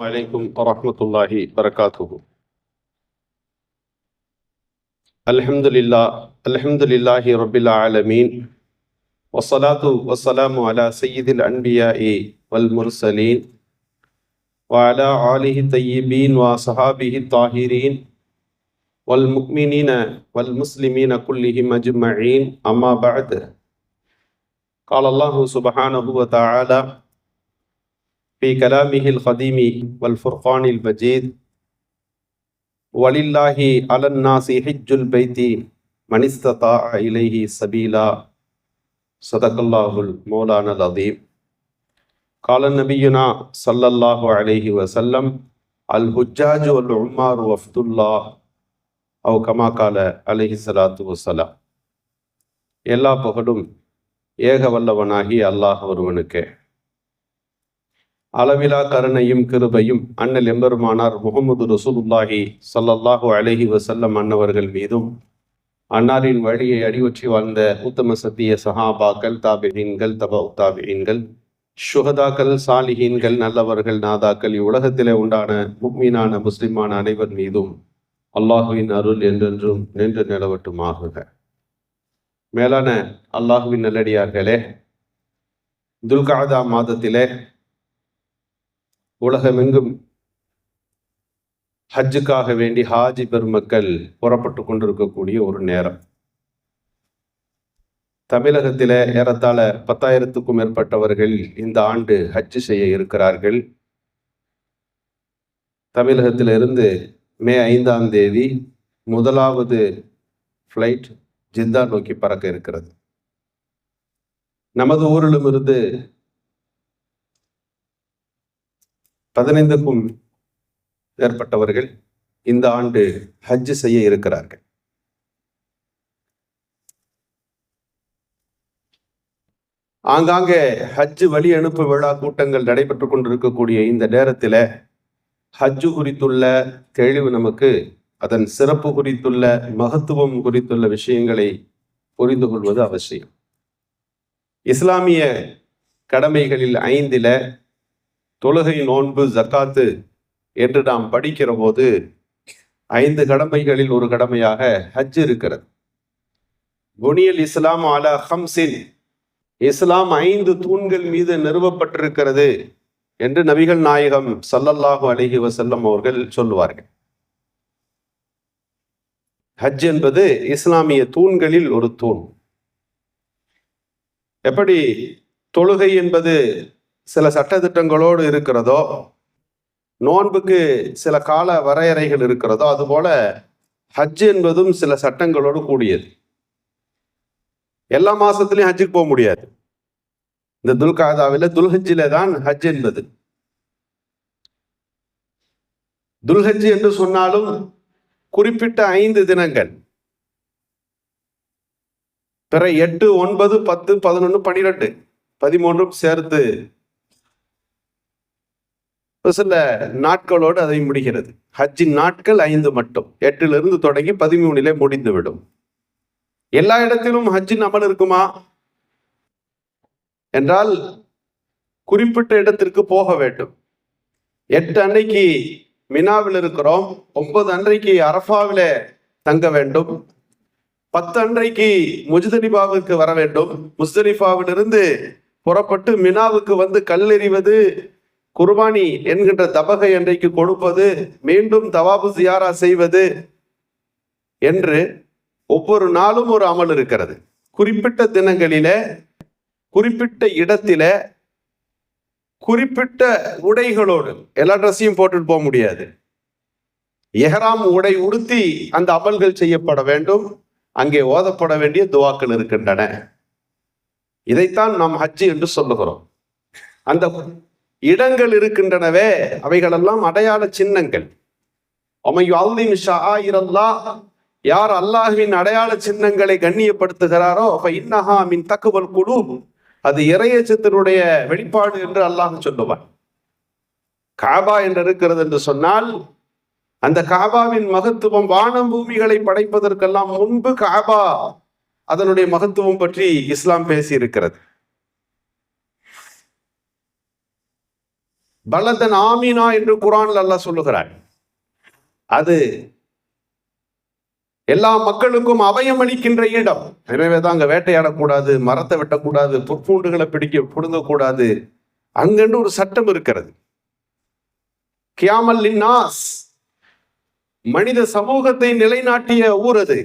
வலைக்கும் வரஹ்மத்துல்லாஹி வரகாத்துஹு. அல்ஹம்துலில்லாஹி ரப்பில் ஆலமீன். வஸ்ஸலாத்து வஸ்ஸலாமு அலா சய்யிதில் அன்பியாஇ வல் முர்சலீன் வ அலா ஆலிஹி தய்யிபீன் வ ஸஹாபிஹி தாஹிரீன் வல் முஃமினீன வல் முஸ்லிமீன குல்லிஹிம் அஜ்மஈன். அம்மா பஅத். قال الله سبحانه وتعالى في كلامه القديم والفرقان المجيد: وَلِلَّهِ عَلَى النَّاسِ حِجُّ الْبَيْتِ مَنِ اسْتَطَاعَ إِلَيْهِ سَبِيلًا. صدق الله المولانا العظيم. قال نبينا صلى الله عليه وسلم: الحجاج والعمار وفد الله، أو كما قال عليه الصلاة والسلام. எல்லா புகழும் ஏக வல்லவனாகி அல்லாஹ் ஒருவனுக்கே. அளவிலா கருணையும் கிருபையும் அண்ணல் எம்பெருமானார் முஹம்மது ரசூலுல்லாஹி ஸல்லல்லாஹு அலைஹி வஸல்லம் அன்னவர்கள் மீதும், அன்னாரின் வழியை அடிவற்றி வாழ்ந்த உத்தம சத்திய சஹாபாக்கள், தாபிஈன்கள், தபஉ தாபிஈன்கள், ஷுஹதாக்கள், சாலிஹீன்கள், நல்லவர்கள், நாதாக்கள், இவ்வுலகத்திலே உண்டான முஃமினான முஸ்லிமான அனைவர் மீதும் அல்லாஹுவின் அருள் என்றென்றும் நின்று நிலவட்டுமாகுக. மேலான அல்லாஹுவின் நல்லடியார்களே, துல்காதா மாதத்திலே உலகமெங்கும் ஹஜ்ஜுக்காக வேண்டி ஹாஜி பெருமக்கள் புறப்பட்டு கொண்டிருக்கக்கூடிய ஒரு நேரம். தமிழகத்திலே ஏறத்தாழ 10,000க்கும் மேற்பட்டவர்கள் இந்த ஆண்டு ஹஜ்ஜு செய்ய இருக்கிறார்கள். தமிழகத்திலிருந்து மே 5ஆம் தேதி முதலாவது ஃப்ளைட் ஜித்தா நோக்கி பறக்க இருக்கிறது. நமது ஊரிலும் இருந்து 15க்கும் மேற்பட்டவர்கள் இந்த ஆண்டு ஹஜ்ஜு செய்ய இருக்கிறார்கள். ஆங்காங்கே ஹஜ்ஜு வழி அனுப்பு விழா கூட்டங்கள் நடைபெற்று கொண்டிருக்கக்கூடிய இந்த நேரத்தில் ஹஜ்ஜு குறித்துள்ள தெளிவு, நமக்கு அதன் சிறப்பு குறித்துள்ள மகத்துவம் குறித்துள்ள விஷயங்களை புரிந்து கொள்வது அவசியம். இஸ்லாமிய கடமைகளில் 5ல் தொழுகை, நோன்பு, ஜக்காத்து என்று நாம் படிக்கிற போது 5 கடமைகளில் ஒரு கடமையாக ஹஜ் இருக்கிறது. புனியல் இஸ்லாம் அலா ஹம்ஸின், இஸ்லாம் 5 தூண்கள் மீது நிறுவப்பட்டிருக்கிறது என்று நபிகள் நாயகம் ஸல்லல்லாஹு அலைஹி வஸல்லம் அவர்கள் சொல்லுவார்கள். ஹஜ் என்பது இஸ்லாமிய தூண்களில் ஒரு தூண். எப்படி தொழுகை என்பது சில சட்டதிட்டங்களோடு இருக்கிறதோ, நோன்புக்கு சில கால வரையறைகள் இருக்கிறதோ, அதுபோல ஹஜ் என்பதும் சில சட்டங்களோடு கூடியது. எல்லா மாசத்துலயும் ஹஜ்ஜுக்கு போக முடியாது. இந்த துல்காதாவில துல்ஹஜ்ஜில தான் ஹஜ் என்பது. துல்ஹஜ் என்று சொன்னாலும் குறிப்பிட்ட 5 தினங்கள், பிற 8, 9, 10, 11, 12, 13 சேர்த்து சில நாட்களோடு அதை முடிகிறது. ஹஜ்ஜின் நாட்கள் 5 மட்டும். 8லிருந்து தொடங்கி 13 முடிந்துவிடும். எல்லா இடத்திலும் ஹஜ்ஜின் அமல் இருக்குமா என்றால் குறிப்பிட்ட இடத்திற்கு போக வேண்டும். 8 அன்னைக்கு மினாவில் இருக்கிறோம், 9 அன்றைக்கு அரஃபாவில தங்க வேண்டும், 10 அன்றைக்கு முஸ்தலிஃபாவுக்கு வர வேண்டும். முஸ்தலிஃபாவிலிருந்து புறப்பட்டு மினாவுக்கு வந்து கல்லெறிவது, குர்பானி என்கின்ற தபகை அன்றைக்கு கொடுப்பது, மீண்டும் தவாபு ஜியாரா செய்வது என்று ஒவ்வொரு நாளும் ஒரு அமல் இருக்கிறது. குறிப்பிட்ட தினங்களில, குறிப்பிட்ட இடத்தில, குறிப்பிட்ட உடைகளோடு, எல்லா ட்ரெஸ்ஸையும் போட்டுட்டு போக முடியாது. எஹ்ராம் உடை உடுத்தி அந்த அமல்கள் செய்யப்பட வேண்டும். அங்கே ஓதப்பட வேண்டிய துவாக்கள் இருக்கின்றன. இதைத்தான் நாம் ஹஜ் என்று சொல்லுகிறோம். அந்த இடங்கள் இருக்கின்றனவே, அவைகளெல்லாம் அடையாள சின்னங்கள். யார் அல்லாஹ்வின் அடையாள சின்னங்களை கண்ணியப்படுத்துகிறாரோ ஃபஇன்னஹா மின் தக்வல் குலூப், அது இறையச்சத்தினுடைய வெளிப்பாடு என்று அல்லாஹ் சொல்லுவான். காபா என்று இருக்கிறது என்று சொன்னால், அந்த காபாவின் மகத்துவம் வானம் பூமிகளை படைப்பதற்கெல்லாம் முன்பு காபா, அதனுடைய மகத்துவம் பற்றி இஸ்லாம் பேசி இருக்கிறது. பலதன் ஆமீனா என்று குர்ஆனில் அல்லாஹ் சொல்லுகிறார். அது எல்லா மக்களுக்கும் அபயம் அளிக்கின்ற இடம். எனவேதான் அங்க வேட்டையாடக்கூடாது, மரத்தை வெட்டக்கூடாது, புற்பூண்டுகளை புடுங்கக்கூடாது. அங்கென்று ஒரு சட்டம் இருக்கிறது. கியாமல் லின்னாஸ், மனித சமூகத்தை நிலைநாட்டிய ஊர் அது.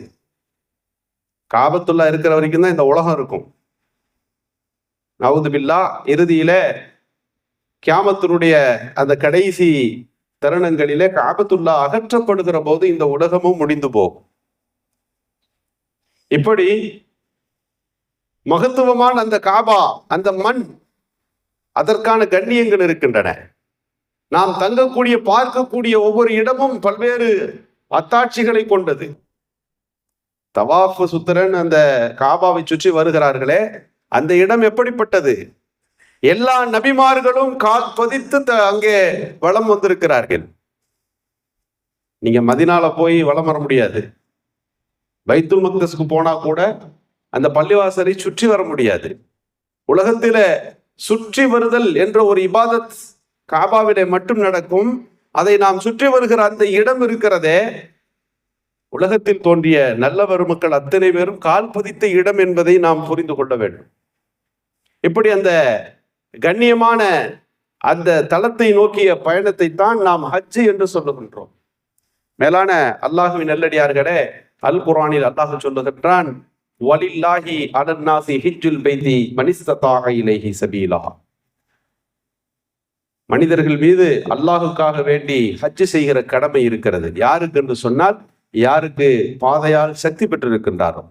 காபத்துல்லா இருக்கிற வரைக்கும் தான் இந்த உலகம் இருக்கும். நவுது பில்லா, இறுதியில கியாமத்தினுடைய அந்த கடைசி தருணங்களிலே காபத்துல்லா அகற்றப்படுகிற போது இந்த உலகமும் முடிந்து போகும். இப்படி மகத்துவமான அந்த காபா, அந்த மண், அதற்கான கண்ணியங்கள் இருக்கின்றன. நாம் தங்கக்கூடிய பார்க்கக்கூடிய ஒவ்வொரு இடமும் பல்வேறு அத்தாட்சிகளை கொண்டது. தவாஃப் சுத்தரன் அந்த காபாவை சுற்றி வருகிறார்களே, அந்த இடம் எப்படிப்பட்டது? எல்லா நபிமார்களும் கால் பதித்து அங்கே வலம் வந்திருக்கிறார்கள். நீங்க மதினால போய் வலம் வர முடியாது. பைத்துல் மக்தஸ்க்கு போனா கூட அந்த பள்ளிவாசலை சுற்றி வர முடியாது. உலகத்தில சுற்றி வருதல் என்ற ஒரு இபாதத் காபாவிலே மட்டும் நடக்கும். அதை நாம் சுற்றி வருகிற அந்த இடம் இருக்கிறதே, உலகத்தில் தோன்றிய நல்லவர் மக்கள் அத்தனை பேரும் கால் பதித்த இடம் என்பதை நாம் புரிந்து கொள்ள வேண்டும். இப்படி அந்த கண்ணியமான அந்த தலத்தை நோக்கிய பயணத்தை தான் நாம் ஹஜ் என்று சொல்லுகின்றோம். மேலான அல்லாஹுவின் நல்லடியார்களே, அல் குர்ஆனில் அல்லாஹ் சொல்லுகின்றான், வலில்லாஹி அலன்னாஸி ஹிஜ்ஜுல் பைத்தி மன் இஸ்ததாஅ இலைஹி சபீலா. மனிதர்கள் மீது அல்லாஹுக்காக வேண்டி ஹஜ் செய்கிற கடமை இருக்கிறது. யாருக்கு என்று சொன்னால், யாருக்கு பாதையால் சக்தி பெற்றிருக்கின்றாரோ,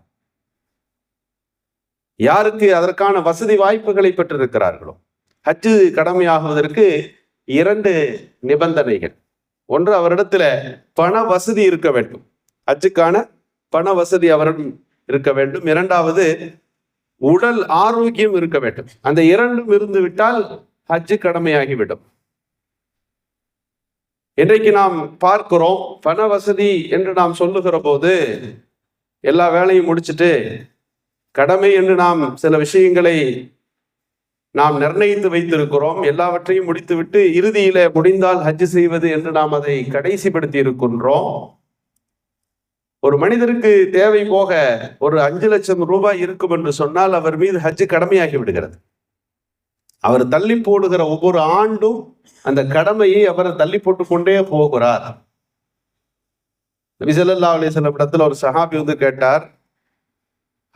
யாருக்கு அதற்கான வசதி வாய்ப்புகளை பெற்றிருக்கிறார்களோ. ஹஜ் கடமையாகுவதற்கு 2 நிபந்தனைகள். ஒன்று, அவரிடத்துல பண வசதி இருக்க வேண்டும். ஹஜ்ஜுக்கான பண வசதி அவரிடம் இருக்க வேண்டும். 2வது, உடல் ஆரோக்கியம் இருக்க வேண்டும். அந்த 2ம் இருந்து விட்டால் ஹஜ் கடமையாகிவிடும். இன்றைக்கு நாம் பார்க்கிறோம், பண வசதி என்று நாம் சொல்லுகிற போது எல்லா வேலையும் முடிச்சுட்டு கடமை என்று நாம் சில விஷயங்களை நாம் நிர்ணயித்து வைத்திருக்கிறோம். எல்லாவற்றையும் முடித்துவிட்டு இறுதியில முடிந்தால் ஹஜ் செய்வது என்று நாம் அதை கடைசிப்படுத்தி இருக்கின்றோம். ஒரு மனிதருக்கு தேவை போக ஒரு 5 லட்சம் ரூபாய் இருக்கும் என்று சொன்னால் அவர் மீது ஹஜ் கடமையாகி விடுகிறது. அவர் தள்ளி போடுகிற ஒவ்வொரு ஆண்டும் அந்த கடமையை அவர் தள்ளி போட்டு கொண்டே போகிறார். நபி ஸல்லல்லாஹு அலைஹி வஸல்லம் இடத்துல ஒரு சஹாபி வந்து கேட்டார்,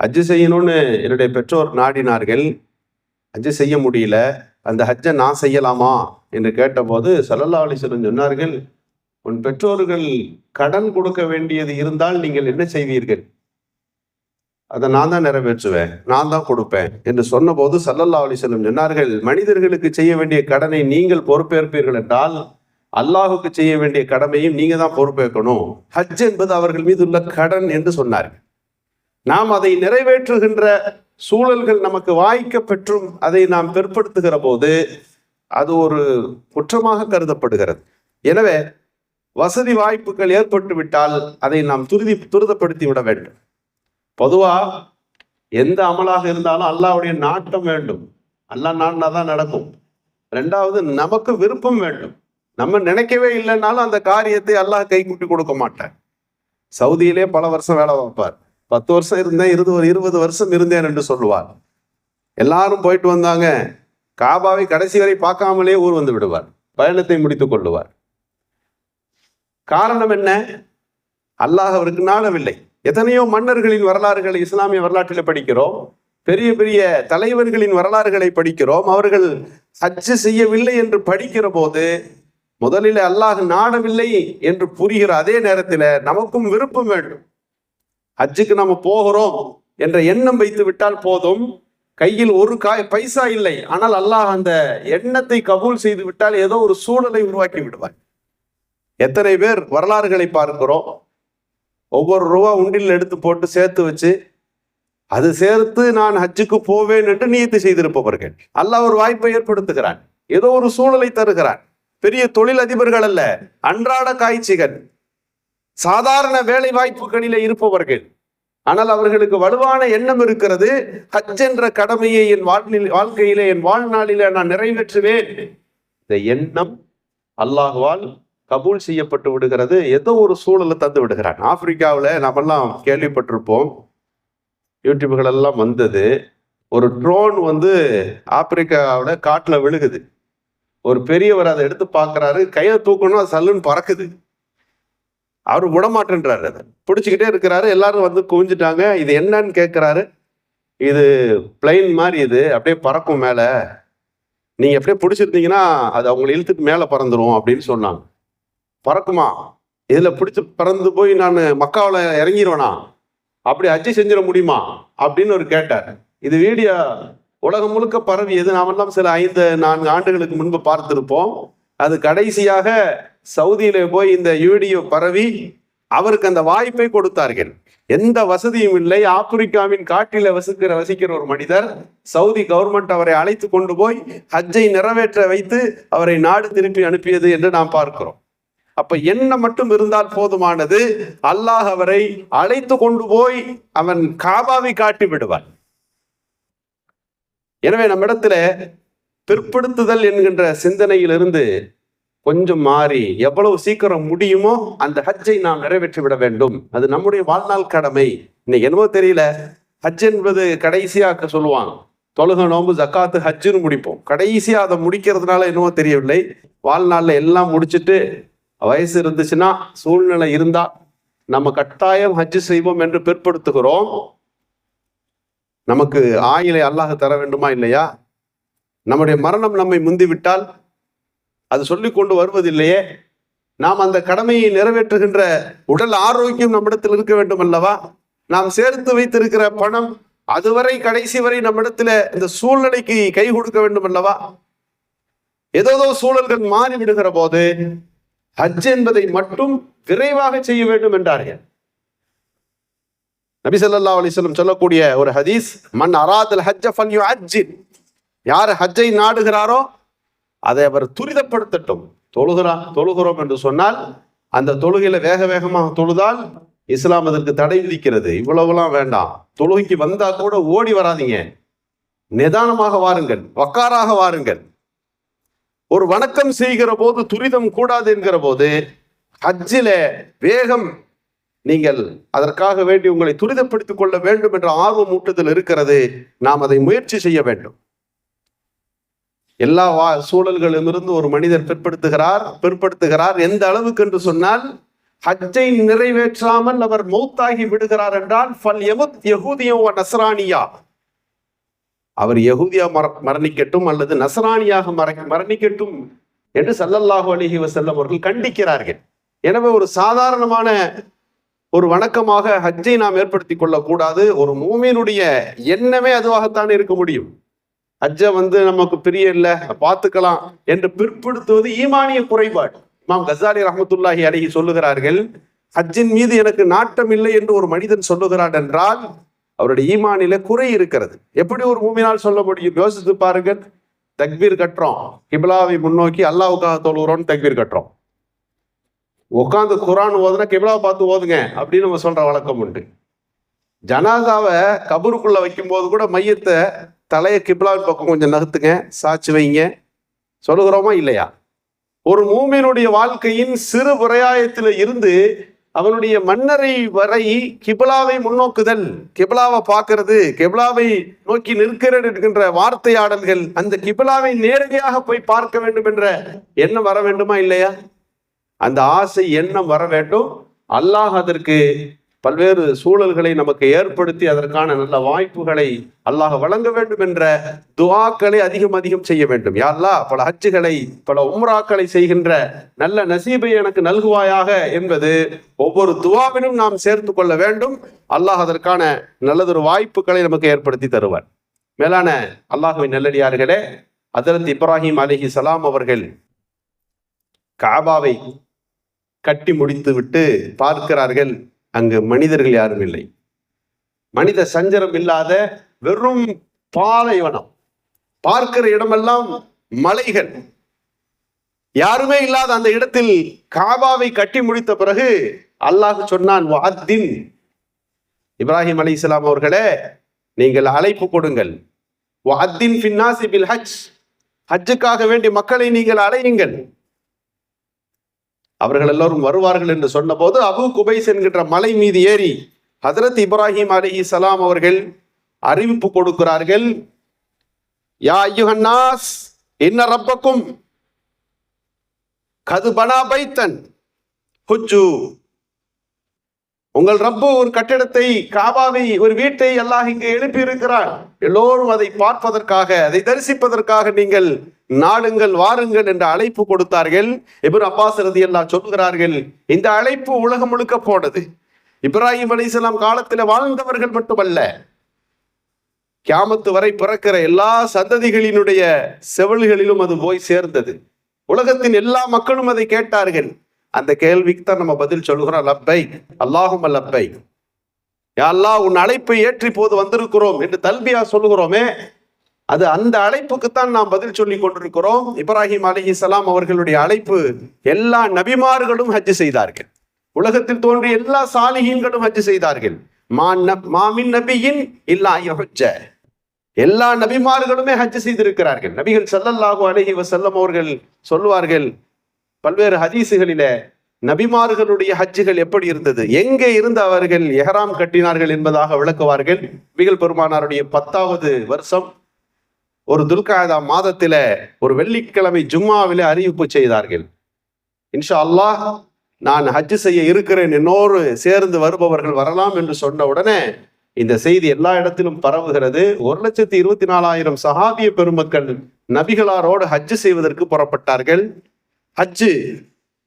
ஹஜ் செய்யணும்னு என்னுடைய பெற்றோர் நாடினார்கள், ஹஜ் செய்ய முடியல, அந்த ஹஜ்ஜை நான் செய்யலாமா என்று கேட்டபோது ஸல்லல்லாஹு அலைஹி வஸல்லம் சொன்னார்கள், உன் பெற்றோர்கள் கடன் கொடுக்க வேண்டியது இருந்தால் நீங்கள் என்ன செய்வீர்கள்? அதை நான் தான் நிறைவேற்றுவேன், நான் தான் கொடுப்பேன் என்று சொன்னபோது ஸல்லல்லாஹு அலைஹி வஸல்லம் சொன்னார்கள், மனிதர்களுக்கு செய்ய வேண்டிய கடனை நீங்கள் பொறுப்பேற்பீர்கள் என்றால் அல்லாஹுக்கு செய்ய வேண்டிய கடமையும் நீங்க தான் பொறுப்பேற்கணும். ஹஜ் என்பது அவர்கள் மீது உள்ள கடன் என்று சொன்னார்கள். நாம் அதை நிறைவேற்றுகின்ற சூழல்கள் நமக்கு வாய்க்க பெற்றும் அதை நாம் பிற்படுத்துகிற போது அது ஒரு குற்றமாக கருதப்படுகிறது. எனவே வசதி வாய்ப்புகள் ஏற்பட்டு விட்டால் அதை நாம் துரிதப்படுத்தி விட வேண்டும். பொதுவா எந்த அமலாக இருந்தாலும் அல்லாஹ்வுடைய நாட்டம் வேண்டும். அல்லாஹ் நாடினாதான் நடக்கும். 2வது, நமக்கு விருப்பம் வேண்டும். நம்ம நினைக்கவே இல்லைன்னாலும் அந்த காரியத்தை அல்லாஹ் கை கூட்டி கொடுக்க மாட்டார். சவுதியிலே பல வருஷம் வேலை பார்ப்பார். 10 வருஷம் இருந்தேன், 20 வருஷம் இருந்தேன் என்று சொல்லுவார். எல்லாரும் போயிட்டு வந்தாங்க, காபாவை கடைசி வரை பார்க்காமலே ஊர் வந்து விடுவார், பயணத்தை முடித்துக் கொள்ளுவார். காரணம் என்ன? அல்லாஹ் அவருக்கு நாடவில்லை. எத்தனையோ மன்னர்களின் வரலாறுகளை இஸ்லாமிய வரலாற்றில் படிக்கிறோம், பெரிய பெரிய தலைவர்களின் வரலாறுகளை படிக்கிறோம். அவர்கள் ஹஜ் செய்யவில்லை என்று படிக்கிற போது முதலில் அல்லாஹ் நாடவில்லை என்று புரிகிற அதே நேரத்தில் நமக்கும் விருப்பம் வேண்டும். ஹஜ்ஜுக்கு நம்ம போகிறோம் என்ற எண்ணம் வைத்து விட்டால் போதும். கையில் ஒரு பைசா இல்லை, ஆனால் அல்லாஹ் அந்த எண்ணத்தை கபூல் செய்து விட்டால் ஏதோ ஒரு சூழலை உருவாக்கி விடுவார். எத்தனை பேர் வரலாறுகளை பார்க்கிறோம், ஒவ்வொரு ரூபா உண்டில் எடுத்து போட்டு சேர்த்து வச்சு அது சேர்த்து நான் ஹஜ்ஜுக்கு போவேன் என்று நியத்து செய்திருப்பவர்கள். அல்லாஹ் ஒரு வாய்ப்பை ஏற்படுத்துகிறான், ஏதோ ஒரு சூழலை தருகிறான். பெரிய தொழில் அதிபர்கள் அல்ல, அன்றாட காய்ச்சிகள், சாதாரண வேலை வாய்ப்புகளிலே இருப்பவர்கள். ஆனால் அவர்களுக்கு வலுவான எண்ணம் இருக்கிறது, ஹஜ் என்ற கடமையை என் வாழ்க்கையிலே, என் வாழ்நாளிலே நான் நிறைவேற்றுவேன். இந்த எண்ணம் அல்லாஹ்வால் கபூல் செய்யப்பட்டு விடுகிறது. ஏதோ ஒரு சூழலை தந்து விடுகிறான். ஆப்பிரிக்காவில் நம்மெல்லாம் கேள்விப்பட்டிருப்போம், யூடியூப்கள் எல்லாம் வந்தது. ஒரு ட்ரோன் ஆப்பிரிக்காவோட காட்டுல விழுகுது. ஒரு பெரியவர் அதை எடுத்து பார்க்கறாரு, கையை தூக்கணும், அது சல்லுன்னு பறக்குது. அவரு விடமாட்டேன்றாரு, அதை பிடிச்சிக்கிட்டே இருக்கிறாரு. எல்லாரும் குவிஞ்சிட்டாங்க. இது என்னன்னு கேட்கிறாரு. இது பிளைன் மாதிரி, இது அப்படியே பறக்கும் மேல, நீங்க அப்படியே பிடிச்சிருந்தீங்கன்னா அது அவங்களை இழுத்துட்டு மேல பறந்துரும் அப்படின்னு சொன்னாங்க. பறக்குமா? இதுல பிடிச்சு பறந்து போய் நான் மக்காவில் இறங்கிடுவேனா? அப்படி ஹஜ்ஜி செஞ்சிட முடியுமா அப்படின்னு ஒரு கேட்டார். இது வீடியோ உலகம் முழுக்க பரவியது. நாமெல்லாம் சில 5-4 ஆண்டுகளுக்கு முன்பு பார்த்திருப்போம். அது கடைசியாக சவுதியில போய் இந்த வீடியோ பரவி அவருக்கு அந்த வாய்ப்பை கொடுத்தார்கள். எந்த வசதியும் இல்லை. ஆப்பிரிக்காவின் காட்டில வசிக்கிற ஒரு மனிதர், சவுதி கவர்மெண்ட் அவரை அழைத்து கொண்டு போய் ஹஜ்ஜை நிறைவேற்ற வைத்து அவரை நாடு திருப்பி அனுப்பியது என்று நாம் பார்க்கிறோம். அப்ப எண்ணம் மட்டும் இருந்தால் போதுமானது. அல்லாஹ் அவரை அழைத்து கொண்டு போய் அவன் காபாவை காட்டி விடுவான். எனவே நம்மிடத்துல பிற்படுத்துதல் என்கின்ற சிந்தனையிலிருந்து கொஞ்சம் மாறி எவ்வளவு சீக்கிரம் முடியுமோ அந்த ஹஜ்ஜை நாம் நிறைவேற்றி விட வேண்டும். அது நம்முடைய வாழ்நாள் கடமை. இன்னைக்கு என்னவோ தெரியல, ஹஜ் என்பது கடைசியாக சொல்லுவாங்க, தொழுகை, நோம்பு, ஜக்காத்து, ஹஜ்ஜுன்னு முடிப்போம். கடைசியா அதை முடிக்கிறதுனால என்னவோ தெரியவில்லை, வாழ்நாள்ல எல்லாம் முடிச்சுட்டு வயசு இருந்துச்சுன்னா, சூழ்நிலை இருந்தா நம்ம கட்டாயம் ஹஜ்ஜு செய்வோம் என்று பிற்படுத்துகிறோம். நமக்கு ஆயிலை அல்லாஹ் தர வேண்டுமா இல்லையா? நம்முடைய மரணம் நம்மை முந்திவிட்டால் அது சொல்லிக் கொண்டு வருவதில்லையே. நாம் அந்த கடமையை நிறைவேற்றுகின்ற உடல் ஆரோக்கியம் நம்மிடத்தில் இருக்க வேண்டும் அல்லவா? நாம் சேர்த்து வைத்திருக்கிற பணம் அதுவரை கடைசி வரை நம்மிடத்துல இந்த சூழ்நிலைக்கு கை கொடுக்க வேண்டும் அல்லவா? ஏதோ சூழல்கள் மாறி விடுகிற போது ஹஜ் என்பதை மட்டும் விரைவாக செய்ய வேண்டும் என்றார்கள். நபி ஸல்லல்லாஹு அலைஹி வஸல்லம் சொல்லக்கூடிய ஒரு ஹதீஸ், மன் அராதல் ஹஜ்ஜ ஃபல்யுஅஜ்ஜில், யார் ஹஜ்ஜை நாடுகிறாரோ அதை அவர் துரிதப்படுத்தட்டும். தொழுகிறோம் என்று சொன்னால் அந்த தொழுகையில வேக வேகமாக தொழுதால் இஸ்லாம் அதற்கு தடை விதிக்கிறது. இவ்வளவுலாம் வேண்டாம். தொழுகைக்கு வந்தா கூட ஓடி வராதீங்க, நிதானமாக வாருங்கள், வக்காராக வாருங்கள். ஒரு வணக்கம் செய்கிற போது துரிதம் கூடாது என்கிற போது ஹஜ்ஜில வேகம், நீங்கள் அதற்காக வேண்டி உங்களை துரிதப்படுத்திக் கொள்ள வேண்டும் என்ற ஆர்வம் ஊட்டுதல் இருக்கிறது. நாம் அதை முயற்சி செய்ய வேண்டும். எல்லா சூழல்களிலிருந்து ஒரு மனிதர் பிற்படுத்துகிறார். எந்த அளவுக்கு என்று சொன்னால், ஹஜ்ஜை நிறைவேற்றாமல் அவர் மௌத்தாகி விடுகிறார் என்றால், ஃபல் யமுத் யஹூதியம் வ நஸ்ரானியா, அவர் யஹூதியா மரணிக்கட்டும் அல்லது நஸ்ரானியாக மரணிக்கட்டும் என்று ஸல்லல்லாஹு அலைஹி வஸல்லம் அவர்கள் கண்டிக்கிறார்கள். எனவே ஒரு சாதாரணமான ஒரு வணக்கமாக ஹஜ்ஜை நாம் ஏற்படுத்திக் கொள்ளக்கூடாது. ஒரு மூமினுடைய எண்ணமே அதுவாகத்தான் இருக்க முடியும். ஹஜ்ஜை நமக்கு பிரிய இல்லை, பார்த்துக்கலாம் என்று பிற்படுத்துவது ஈமானிய குறைபாடு. இமாம் கஸாலி ரஹ்மத்துல்லாஹி அலைஹி சொல்லுகிறார்கள், ஹஜ்ஜின் மீது எனக்கு நாட்டம் இல்லை என்று ஒரு மனிதன் சொல்லுகிறான் என்றால் அவருடைய ஈமானில குறை இருக்கிறது. எப்படி ஒரு மூமினால் சொல்ல முடியும்? யோசித்து பாருங்கள். தக்பீர் கட்டுறோம், கிப்லாவை முன்னோக்கி அல்லாஹ்வுக்காக தொழுகிறோம், தக்பீர் கட்டுறோம். உட்காந்து குர்ஆன் ஓதுனா கிப்லாவை பார்த்து ஓதுங்க அப்படின்னு நம்ம சொல்ற வழக்கம் உண்டு. ஜனாதாவை கபருக்குள்ள வைக்கும் போது கூட மையத்தை தலையை கிப்லாவின் பக்கம் கொஞ்சம் நகர்த்துங்க, சாட்சி வைங்க, சொல்லுகிறோமா இல்லையா? ஒரு மூமினுடைய வாழ்க்கையின் சிறு விரயாயத்தில் இருந்து அவனுடைய மன்னரை வரை கிப்லாவை முன்னோக்குதல், கிப்லாவை பார்க்கிறது, கிப்லாவை நோக்கி நிற்கிறது என்கின்ற வார்த்தையாடல்கள், அந்த கிப்லாவை நேரடியாக போய் பார்க்க வேண்டும் என்ற எண்ணம் வர வேண்டுமா இல்லையா? அந்த ஆசை எண்ணம் வர வேண்டும். அல்லாஹ் அதற்கு பல்வேறு சூழல்களை நமக்கு ஏற்படுத்தி அதற்கான நல்ல வாய்ப்புகளை அல்லாஹ் வழங்க வேண்டும் என்ற துஆக்களை அதிகம் செய்ய வேண்டும். யா அல்லாஹ், பல ஹஜ்ஜுகளை, பல உம்ராக்களை செய்கின்ற நல்ல நசீபை எனக்கு நல்குவாயாக என்பது ஒவ்வொரு துஆவிலும் நாம் சேர்த்து கொள்ள வேண்டும். அல்லாஹ் அதற்கான நல்லதொரு வாய்ப்புகளை நமக்கு ஏற்படுத்தி தருவார். மேலான அல்லாஹ்வின் நல்லடியார்களே, ஹஜ்ரத் இப்ராஹிம் அலைஹிஸ்ஸலாம் அவர்கள் காபாவை கட்டி முடித்து விட்டு பார்க்கிறார்கள், அங்கு மனிதர்கள் யாரும் இல்லை. மனித சஞ்சலம் இல்லாத வெறும் பாலைவனம், பார்க்கிற இடமெல்லாம் மலைகள், யாருமே இல்லாத அந்த இடத்தில் காபாவை கட்டி முடித்த பிறகு அல்லாஹ் சொன்னான், வஅத்தின், இப்ராஹிம் அலைஹிஸ்ஸலாம் அவர்களே, நீங்கள் அழைப்பு கொடுங்கள். வஅத்தின் ஃபின்னாஸி பில் ஹஜ், ஹஜ்ஜுக்காக வேண்டி மக்களை நீங்கள் அழையுங்கள், அவர்கள் எல்லோரும் வருவார்கள் என்று சொன்ன போது அபு குபைஸ் என்கின்ற மலை மீது ஏறி ஹஜ்ரத் இப்ராஹிம் அலைஹிஸ்ஸலாம் அவர்கள் அறிவிப்பு கொடுக்கிறார்கள். யா அய்யுஹன்னாஸ் இன்ன ரப்பக்கும் கது பனா பைத்தன் ஹுஜ்ஜு. உங்கள் ரப்பு ஒரு கட்டிடத்தை, காபாவை, ஒரு வீட்டை அல்லாஹ் இங்கு எழுப்பி இருக்கிறார். எல்லோரும் அதை பார்ப்பதற்காக, அதை தரிசிப்பதற்காக நீங்கள் நாடுங்கள், வாருங்கள் என்ற அழைப்பு கொடுத்தார்கள். இப்னு அப்பாஸ் ரலியல்லாஹு சொல்கிறார்கள், இந்த அழைப்பு உலகம் முழுக்க போனது. இப்ராஹிம் அலைஹிஸ்ஸலாம் காலத்தில் வாழ்ந்தவர்கள் மட்டுமல்ல, கியாமத்து வரை பிறக்கிற எல்லா சந்ததிகளினுடைய செவில்களிலும் அது போய் சேர்ந்தது. உலகத்தின் எல்லா மக்களும் அதை கேட்டார்கள். அந்த கேள்விக்கு தான் நம்ம பதில் சொல்கிறோம், லப்பை அல்லாஹும்ம லப்பை, யா அல்லாஹ் உன் அழைப்பை ஏற்றி போது வந்திருக்கிறோம் என்று தல்பியா சொல்லுகிறோமே, அது அந்த அழைப்புக்குத்தான் நாம் பதில் சொல்லி கொண்டிருக்கிறோம். இப்ராஹிம் அலைஹிஸ்ஸலாம் அவர்களுடைய அழைப்பு, எல்லா நபிமார்களும் ஹஜ் செய்தார்கள். உலகத்தில் தோன்றிய எல்லா சாலிஹீன்களும் ஹஜ் செய்தார்கள். மாமின் நபியின் இல்லா யஹஜ்ஜ, எல்லா நபிமார்களுமே ஹஜ் செய்திருக்கிறார்கள். நபிகள் ஸல்லல்லாஹு அலைஹி வஸல்லம் அவர்கள் சொல்லுவார்கள் பல்வேறு ஹதீசுகளில, நபிமார்களுடைய ஹஜ்ஜுகள் எப்படி இருந்தது, எங்கே இருந்து அவர்கள் எஹ்ராம் கட்டினார்கள் என்பதாக விளக்குவார்கள். நபிகள் பெருமானாருடைய 10வது வருஷம் ஒரு துல்காதா மாதத்தில ஒரு வெள்ளிக்கிழமை ஜும்மாவிலே அறிவிப்பு செய்தார்கள், இன்ஷா அல்லாஹ் நான் ஹஜ் செய்ய இருக்கிறேன், என்னோடு சேர்ந்து வருபவர்கள் வரலாம் என்று சொன்ன உடனே இந்த செய்தி எல்லா இடத்திலும் பரவுகிறது. 1,24,000 சஹாபிய பெருமக்கள் நபிகளாரோடு ஹஜ் செய்வதற்கு புறப்பட்டார்கள். ஹஜ்ஜு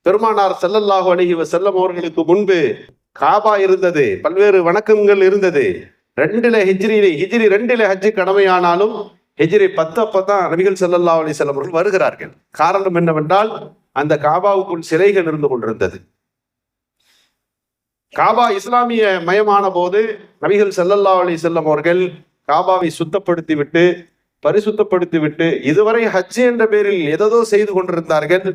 பெருமானார் ஸல்லல்லாஹு அலைஹி வஸல்லம் அவர்களுக்கு முன்பு காபா இருந்தது, பல்வேறு வணக்கங்கள் இருந்தது. ஹிஜ்ரி 2 ஹஜ்ஜு கடமையானாலும் ஹிஜ்ரி 10 அப்பதான் நபிகள் ஸல்லல்லாஹு அலைஹி வஸல்லம் அவர்கள் வருகிறார்கள். காரணம் என்னவென்றால் அந்த காபாவுக்குள் சிலைகள் இருந்து கொண்டிருந்தது. காபா இஸ்லாமிய மயமான போது நபிகள் ஸல்லல்லாஹு அலைஹி வஸல்லம் அவர்கள் காபாவை சுத்தப்படுத்தி விட்டு, பரிசுத்தப்படுத்தி விட்டு, இதுவரை ஹஜ் என்ற பேரில் எதோ செய்து கொண்டிருந்தார்கள்.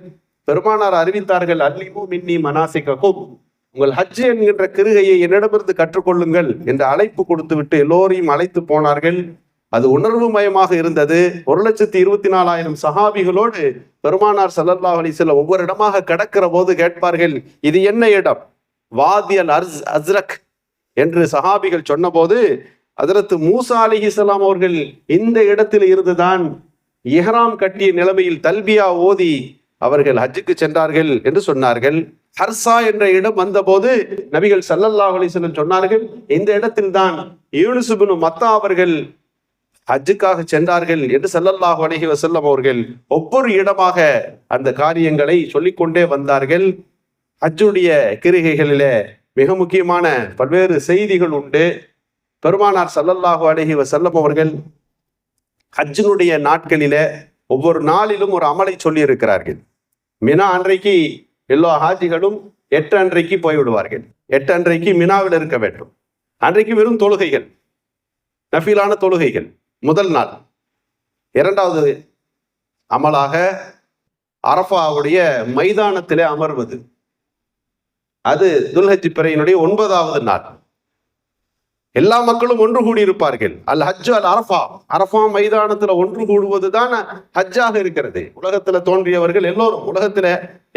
பெருமானார் அறிவித்தார்கள், அல்லிமு மின்னி மனாசிககும், உங்கள் ஹஜ் என்கின்ற கிருகையை என்னிடமிருந்து கற்றுக்கொள்ளுங்கள் என்று அழைப்பு கொடுத்து விட்டு எல்லோரையும் அழைத்து போனார்கள். அது உணர்வு மயமாக இருந்தது. 1,24,000 சஹாபிகளோடு பெருமானார் ஸல்லல்லாஹு அலைஹி வஸல்லம் ஒவ்வொரு இடமாக கடக்கிற போது கேட்பார்கள், இது என்ன இடம்? வாதி அல் அஸ்ரக் என்று சஹாபிகள் சொன்ன போது ஹஜ்ரத் மூசா அலைஹிஸ்ஸலாம் அவர்கள் இந்த இடத்தில் இருந்துதான் இஹ்ராம் கட்டிய நிலைமையில் தல்பியா ஓதி அவர்கள் ஹஜ்ஜுக்கு சென்றார்கள் என்று சொன்னார்கள். ஹர்சா என்ற இடம் வந்தபோது நபிகள் ஸல்லல்லாஹு அலைஹி வஸல்லம் சொன்னார்கள், இந்த இடத்தில் தான் யூனுஸ் இப்னு மத்தா அவர்கள் ஹஜ்ஜுக்காக சென்றார்கள் என்று ஸல்லல்லாஹு அலைஹி வஸல்லம் அவர்கள் ஒவ்வொரு இடமாக அந்த காரியங்களை சொல்லிக்கொண்டே வந்தார்கள். ஹஜ்ஜுடைய கிரிகைகளிலே மிக முக்கியமான பல்வேறு செய்திகள் உண்டு. பெருமானார் ஸல்லல்லாஹு அலைஹி வஸல்லம் அவர்கள் ஹஜ்ஜினுடைய நாட்களிலே ஒவ்வொரு நாளிலும் ஒரு அமலை சொல்லி இருக்கிறார்கள். மினா அன்றைக்கு எல்லா ஹாஜிகளும் 8 அன்றைக்கு போய்விடுவார்கள். 8 அன்றைக்கு மினாவில் இருக்க வேண்டும். அன்றைக்கு வெறும் தொழுகைகள், நஃபிலான தொழுகைகள் முதல் நாள். 2வது அமலாக அரஃபாவுடைய மைதானத்திலே அமர்வது, அது துல்ஹஜ் பிறையினுடைய 9வது நாள். எல்லா மக்களும் ஒன்று கூடி இருப்பார்கள். அல் ஹஜ் அல் அரஃபா, அரஃபா மைதானத்துல ஒன்று கூடுவதுதான் ஹஜ்ஜாக இருக்கிறது. உலகத்துல தோன்றியவர்கள் எல்லோரும், உலகத்துல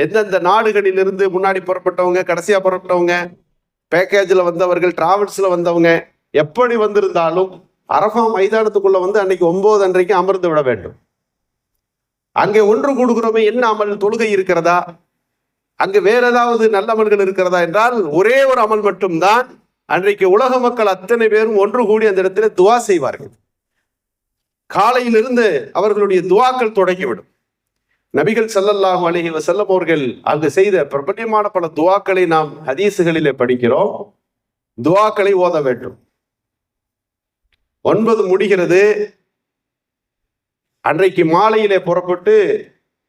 எந்தெந்த நாடுகளில் இருந்து முன்னாடி புறப்பட்டவங்க, கடைசியா புறப்பட்டவங்க, பேக்கேஜ்ல வந்தவர்கள், டிராவல்ஸ்ல வந்தவங்க, எப்படி வந்திருந்தாலும் அரஃபா மைதானத்துக்குள்ள வந்து அன்னைக்கு 9 அன்றைக்கு அமர்ந்து விட வேண்டும். அங்கே ஒன்று கூடுகிறோமே, என்ன அமல், தொழுகை இருக்கிறதா, அங்கு வேற ஏதாவது நல்ல அமல்கள் இருக்கிறதா என்றால் ஒரே ஒரு அமல் மட்டும்தான். அன்றைக்கு உலக மக்கள் அத்தனை பேரும் ஒன்று கூடி அந்த இடத்துல துவா செய்வார்கள். காலையிலிருந்து அவர்களுடைய துவாக்கள் தொடங்கிவிடும். நபிகள் ஸல்லல்லாஹு அலைஹி வஸல்லம் அவர்கள் அங்கு செய்த பிரபல்யமான பல துவாக்களை நாம் ஹதீசுகளிலே படிக்கிறோம். துவாக்களை ஓத வேண்டும். 9 முடிகிறது. அன்றைக்கு மாலையிலே புறப்பட்டு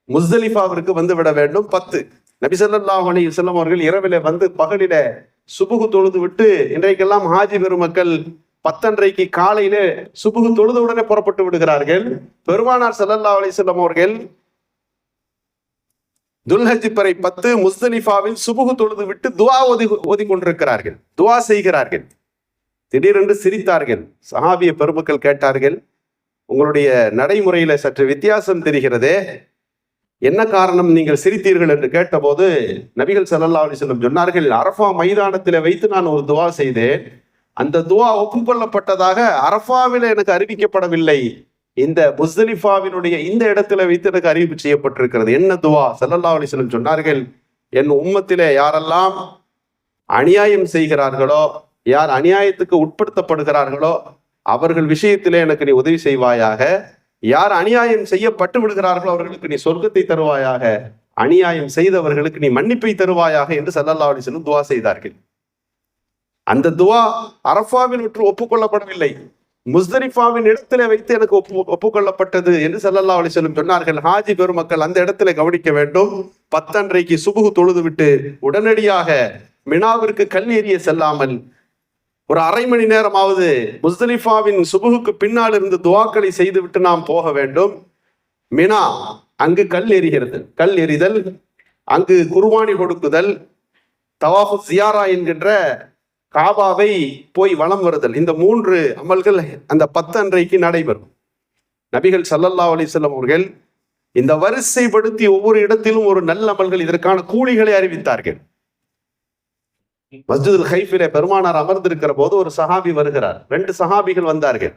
முஸ்தலிஃபாவிற்கு வந்து விட வேண்டும். 10 நபி ஸல்லல்லாஹு அலைஹி வஸல்லம் அவர்கள் இரவிலே வந்து பகலில சுபுகு தொழுது விட்டு, இன்றைக்கெல்லாம் ஹாஜி பெருமக்கள் 10 அன்றைக்கு காலையிலே சுபுகு தொழுது உடனே புறப்பட்டு விடுகிறார்கள். பெருமானார் ஸல்லல்லாஹு அலைஹி வஸல்லம் அவர்கள் துல்ஹஜ் பிறை 10 முஸ்தலிஃபாவில் சுபுகு தொழுது விட்டு துவா ஓதி கொண்டிருக்கிறார்கள், துவா செய்கிறார்கள். திடீரென்று சிரித்தார்கள். சஹாபிய பெருமக்கள் கேட்டார்கள், உங்களுடைய நடைமுறையில சற்று வித்தியாசம் தெரிகிறதே, என்ன காரணம் நீங்கள் சிரித்தீர்கள் என்று கேட்டபோது நபிகள் ஸல்லல்லாஹு அலைஹி வஸல்லம் சொன்னார்கள், அரஃபா மைதானத்தில் வைத்து நான் ஒரு துவா செய்தேன். அந்த துவா ஒப்புக்கொள்ளப்பட்டதாக அரஃபாவில் எனக்கு அறிவிக்கப்படவில்லை. இந்த முஸ்தலிஃபாவினுடைய இந்த இடத்துல வைத்து எனக்கு அறிவிப்பு செய்யப்பட்டிருக்கிறது. என்ன துவா? ஸல்லல்லாஹு அலைஹி வஸல்லம் சொன்னார்கள், என் உம்மத்திலே யாரெல்லாம் அநியாயம் செய்கிறார்களோ, யார் அநியாயத்துக்கு உட்படுத்தப்படுகிறார்களோ அவர்கள் விஷயத்திலே எனக்கு நீ உதவி செய்வாயாக. யார் அநியாயம் செய்யப்பட்டு விடுகிறார்களோ அவர்களுக்கு நீ சொர்க்கத்தை தருவாயாக. அநியாயம் செய்தவர்களுக்கு நீ மன்னிப்பை தருவாயாக என்று ஸல்லல்லாஹு அலைஹி வஸல்லம் துவா செய்தார்கள். அந்த துவா அரஃபாவில் விட்டு ஒப்புக்கொள்ளப்படவில்லை, முஸ்தலிஃபாவின் இடத்திலே வைத்து எனக்கு ஒப்புக்கொள்ளப்பட்டது என்று ஸல்லல்லாஹு அலைஹி வஸல்லம் சொன்னார்கள். ஹாஜி பெருமக்கள் அந்த இடத்துல கவனிக்க வேண்டும். 10 அன்றைக்கு சுபுஹ் தொழுது விட்டு உடனடியாக மினாவிற்கு கல் எறிய செல்லாமல் ஒரு அரை மணி நேரமாவது முஸ்தலிஃபாவின் சுபுஹுக்கு பின்னால் இருந்து துவாக்களை செய்துவிட்டு நாம் போக வேண்டும். மினா, அங்கு கல் எறிகிறது, கல் எறிதல், அங்கு குர்பானி கொடுக்குதல், தவாஃபு ஜியாரா என்கின்ற காபாவை போய் வலம் வருதல், இந்த 3 அமல்கள் அந்த 10 அன்றைக்கு நடைபெறும். நபிகள் ஸல்லல்லாஹு அலைஹி வஸல்லம் அவர்கள் இந்த வரிசைப்படுத்தி ஒவ்வொரு இடத்திலும் ஒரு நல்ல அமல்கள், இதற்கான கூலிகளை அறிவித்தார்கள். மஸ்ஜிதுல் ஹைஃபிலே பெருமானார் அமர்ந்திருக்கிற போது ஒரு சஹாபி வருகிறார். 2 சஹாபிகள் வந்தார்கள்.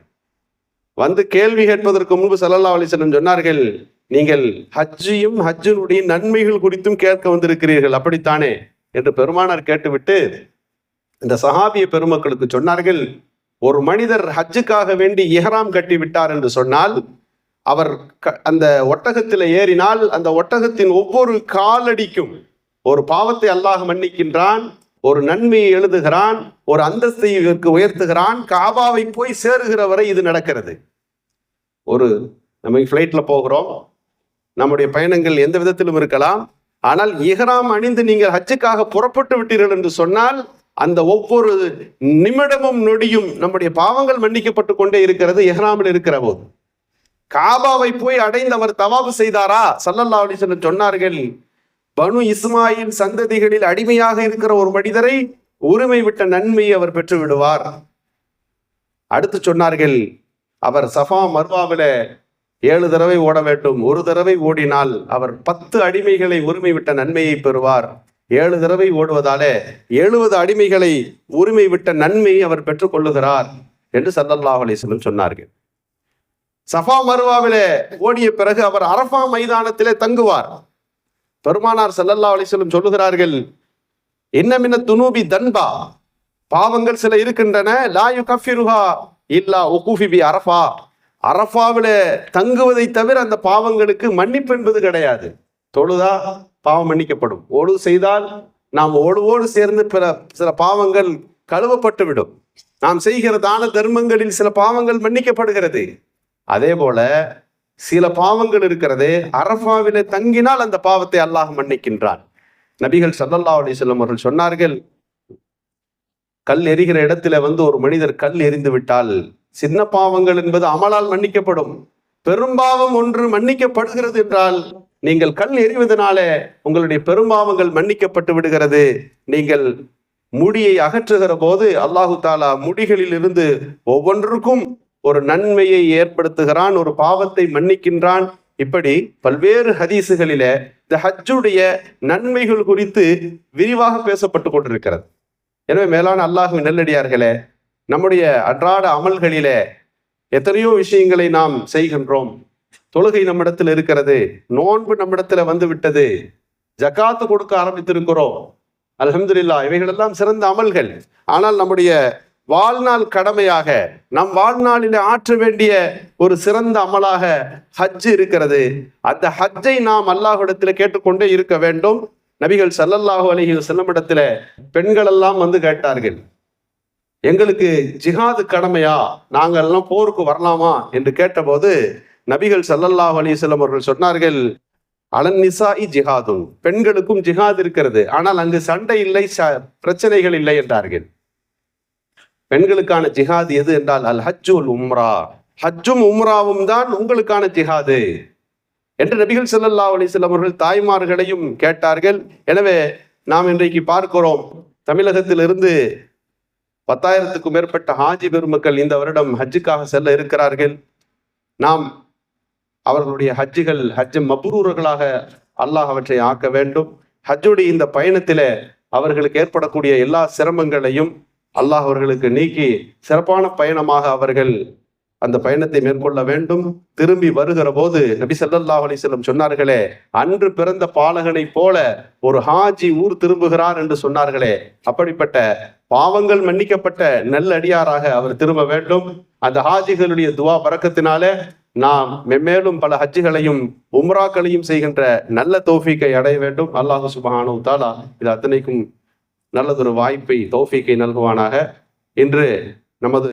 வந்து கேள்வி கேட்பதற்கு முன்பு ஸல்லல்லாஹு அலைஹி வஸல்லம் சொன்னார்கள், நீங்கள் ஹஜ்ஜையும் ஹஜ்ஜினுடைய நன்மைகள் குறித்தும் கேட்க வந்திருக்கிறீர்கள், அப்படித்தானே என்று பெருமானார் கேட்டுவிட்டு இந்த சஹாபிய பெருமக்களுக்கு சொன்னார்கள், ஒரு மனிதர் ஹஜ்ஜுக்காக வேண்டி இஹ்ராம் கட்டி விட்டார் என்று சொன்னால், அவர் அந்த ஒட்டகத்தில் ஏறினால் அந்த ஒட்டகத்தின் ஒவ்வொரு காலடிக்கும் ஒரு பாவத்தை அல்லாஹ் மன்னிக்கின்றான், ஒரு நன்மையை எழுதுகிறான், ஒரு அந்தஸ்தை உயர்த்துகிறான். காபாவை போய் சேருகிற வரை இது நடக்கிறது. நம்ம ஃப்ளைட்ல போகிறோம், நம்முடைய பயணங்கள் எந்த விதத்திலும் இருக்கலாம். ஆனால் இஹ்ராம் அணிந்து நீங்கள் ஹஜ்ஜுக்காக புறப்பட்டு விட்டீர்கள் என்று சொன்னால் அந்த ஒவ்வொரு நிமிடமும் நொடியும் நம்முடைய பாவங்கள் மன்னிக்கப்பட்டு கொண்டே இருக்கிறது. இஹ்ராமில் இருக்கிற போது காபாவை போய் அடைந்தவர் தவாபு செய்தாரா? ஸல்லல்லாஹு அலைஹி வஸல்லம் சொன்னார்கள், பனு இஸ்மாயில் சந்ததிகளில் அடிமையாக இருக்கிற ஒரு மனிதரை உரிமை விட்ட நன்மையை அவர் பெற்று விடுவார். அடுத்து சொன்னார்கள், அவர் சஃபா மர்வாவில 7 தடவை ஓட வேண்டும். ஒரு தடவை ஓடினால் அவர் 10 அடிமைகளை உரிமை விட்ட நன்மையை பெறுவார். 7 தடவை ஓடுவதாலே 70 அடிமைகளை உரிமை விட்ட நன்மையை அவர் பெற்றுக் கொள்ளுகிறார் என்று ஸல்லல்லாஹு அலைஹி வஸல்லம் சொன்னார்கள். சஃபா மர்வாவிலே ஓடிய பிறகு அவர் அரஃபா மைதானத்திலே தங்குவார். பெருமானார் ஸல்லல்லாஹு அலைஹி வஸல்லம் சொல்லுகிறார்கள், இன்ன மின துனூபி தன்பா, பாவங்கள் சில இருக்கின்றன, லா யுகஃபிருஹா இல்லா உகூஃபி பி அரஃபா, அரஃபாவில தங்குவதை தவிர அந்த பாவங்களுக்கு மன்னிப்பு என்பது கிடையாது. தொழுதா பாவம் மன்னிக்கப்படும், ஓடு செய்தால் நாம் ஓடுவோடு சேர்ந்து சில பாவங்கள் கழுவப்பட்டு விடும். நாம் செய்கிற தான தர்மங்களில் சில பாவங்கள் மன்னிக்கப்படுகிறது. அதே போல சில பாவங்கள் இருக்கிறது, அரஃபாவிலே தங்கினால் அந்த பாவத்தை அல்லாஹ் மன்னிக்கின்றான். நபிகள் ஸல்லல்லாஹு அலைஹி வஸல்லம் அவர்கள் சொன்னார்கள், கல் எரிகிற இடத்துல ஒரு மனிதர் கல் எரிந்து விட்டால் சின்ன பாவங்கள் என்பது அமலால் மன்னிக்கப்படும். பெரும்பாவம் ஒன்று மன்னிக்கப்படுகிறது என்றால் நீங்கள் கல் எறிவதனாலே உங்களுடைய பெரும்பாவங்கள் மன்னிக்கப்பட்டு விடுகிறது. நீங்கள் முடியை அகற்றுகிற போது அல்லாஹு தாலா முடிகளில் இருந்து ஒவ்வொன்றுக்கும் ஒரு நன்மையை ஏற்படுத்துகிறான், ஒரு பாவத்தை மன்னிக்கின்றான். இப்படி பல்வேறு ஹதீசுகளிலே இந்த ஹஜ்ஜுடைய நன்மைகள் குறித்து விரிவாக பேசப்பட்டு கொண்டிருக்கிறது. எனவே மேலான அல்லாஹ்வின் நல்லடியார்களே, நம்முடைய அன்றாட அமல்களிலே எத்தனையோ விஷயங்களை நாம் செய்கின்றோம். தொழுகை நம்மிடத்தில் இருக்கிறது, நோன்பு நம்மிடத்துல வந்து விட்டது, ஜகாத்து கொடுக்க ஆரம்பித்திருக்கிறோம், அல்ஹம்துலில்லாஹ். இவைகளெல்லாம் சிறந்த அமல்கள். ஆனால் நம்முடைய வாழ்நாள் கடமையாக நம் வாழ்நாளிலே ஆற்ற வேண்டிய ஒரு சிறந்த அமலாக ஹஜ் இருக்கிறது. அந்த ஹஜ்ஜை நாம் அல்லாஹ்விடத்தில் கேட்டுக்கொண்டே இருக்க வேண்டும். நபிகள் ஸல்லல்லாஹு அலைஹி வஸல்லம் இடத்துல பெண்கள் எல்லாம் கேட்டார்கள், எங்களுக்கு ஜிஹாது கடமையா, நாங்கள் எல்லாம் போருக்கு வரலாமா என்று கேட்டபோது நபிகள் ஸல்லல்லாஹு அலைஹி வஸல்லம் அவர்கள் சொன்னார்கள், அலன் நிசாஇ ஜிஹாதுன், பெண்களுக்கும் ஜிஹாத் இருக்கிறது, ஆனால் அங்கு சண்டை இல்லை, பிரச்சனைகள் இல்லை என்றார்கள். பெண்களுக்கான ஜிஹாது எது என்றால் அல் ஹஜ்ஜுல் உம்ரா, ஹஜ்ஜும் உம்ராவும் தான் உங்களுக்கான ஜிஹாது என்று நபிகள் ஸல்லல்லாஹு அலைஹி வஸல்லம் அவர்கள் தாய்மார்களையும் கேட்டார்கள். எனவே நாம் இன்றைக்கு பார்க்கிறோம், தமிழகத்திலிருந்து 10,000க்கும் மேற்பட்ட ஹாஜி பெருமக்கள் இந்த வருடம் ஹஜ்ஜுக்காக செல்ல இருக்கிறார்கள். நாம் அவர்களுடைய ஹஜ்ஜு மப்ரூர்களாக அல்லாஹ் அவற்றை ஆக்க வேண்டும். ஹஜ்ஜுடைய இந்த பயணத்திலே அவர்களுக்கு ஏற்படக்கூடிய எல்லா சிரமங்களையும் அல்லாஹ் அவர்களுக்கு நீக்கி சிறப்பான பயணமாக அவர்கள் அந்த பயணத்தை மேற்கொள்ள வேண்டும். திரும்பி வருகிற போது நபி ஸல்லல்லாஹு அலைஹி வஸல்லம் சொன்னார்களே, அன்று பிறந்த பாலகனை போல ஒரு ஹாஜி ஊர் திரும்புகிறார் என்று சொன்னார்களே, அப்படிப்பட்ட பாவங்கள் மன்னிக்கப்பட்ட நல்லடியாராக அவர் திரும்ப வேண்டும். அந்த ஹாஜிகளுடைய துவா பரக்கத்தினாலே நாம் மென்மேலும் பல ஹஜ்ஜுகளையும் உம்ராக்களையும் செய்கின்ற நல்ல தௌஃபீக்கை அடைய வேண்டும். அல்லாஹ் சுப்ஹானஹு வ தஆலா இது அத்தனைக்கும் நல்லதொரு வாய்ப்பை தௌஃபீக்கை நல்குவானாக. இன்று நமது